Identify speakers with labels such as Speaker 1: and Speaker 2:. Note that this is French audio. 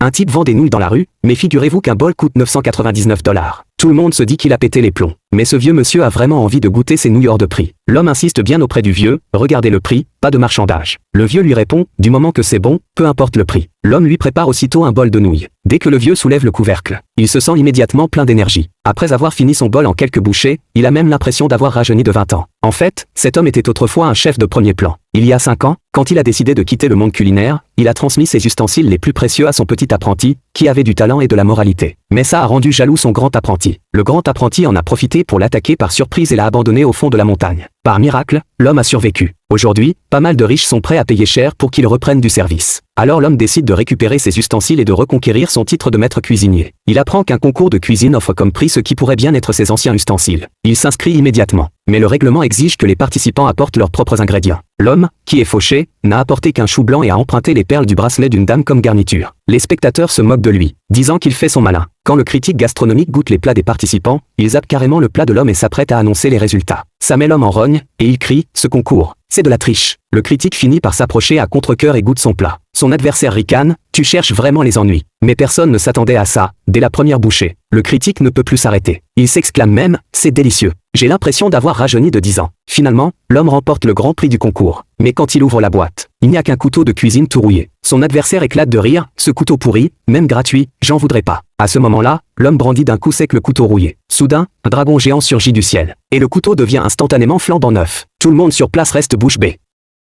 Speaker 1: Un type vend des nouilles dans la rue, mais figurez-vous qu'un bol coûte 999 $. Tout le monde se dit qu'il a pété les plombs. Mais ce vieux monsieur a vraiment envie de goûter ces nouilles hors de prix. L'homme insiste bien auprès du vieux, regardez le prix, pas de marchandage. Le vieux lui répond, du moment que c'est bon, peu importe le prix. L'homme lui prépare aussitôt un bol de nouilles. Dès que le vieux soulève le couvercle, il se sent immédiatement plein d'énergie. Après avoir fini son bol en quelques bouchées, il a même l'impression d'avoir rajeuni de 20 ans. En fait, cet homme était autrefois un chef de premier plan. Il y a 5 ans, quand il a décidé de quitter le monde culinaire, il a transmis ses ustensiles les plus précieux à son petit apprenti, qui avait du talent et de la moralité. Mais ça a rendu jaloux son grand apprenti. Le grand apprenti en a profité pour l'attaquer par surprise et l'a abandonné au fond de la montagne. Par miracle, l'homme a survécu. Aujourd'hui, pas mal de riches sont prêts à payer cher pour qu'il reprenne du service. Alors l'homme décide de récupérer ses ustensiles et de reconquérir son titre de maître cuisinier. Il apprend qu'un concours de cuisine offre comme prix ce qui pourrait bien être ses anciens ustensiles. Il s'inscrit immédiatement. Mais le règlement exige que les participants apportent leurs propres ingrédients. L'homme, qui est fauché, n'a apporté qu'un chou blanc et a emprunté les perles du bracelet d'une dame comme garniture. Les spectateurs se moquent de lui, disant qu'il fait son malin. Quand le critique gastronomique goûte les plats des participants, il zappe carrément le plat de l'homme et s'apprête à annoncer les résultats. Ça met l'homme en rogne, et il crie « Ce concours, c'est de la triche ». Le critique finit par s'approcher à contre-cœur et goûte son plat. Son adversaire ricane « Tu cherches vraiment les ennuis ». Mais personne ne s'attendait à ça. Dès la première bouchée, le critique ne peut plus s'arrêter. Il s'exclame même « C'est délicieux. J'ai l'impression d'avoir rajeuni de 10 ans ». Finalement, l'homme remporte le grand prix du concours. Mais quand il ouvre la boîte, il n'y a qu'un couteau de cuisine tout rouillé. Son adversaire éclate de rire « Ce couteau pourri, même gratuit, j'en voudrais pas ». À ce moment-là, l'homme brandit d'un coup sec le couteau rouillé. Soudain, un dragon géant surgit du ciel. Et le couteau devient instantanément flambant neuf. Tout le monde sur place reste bouche bée.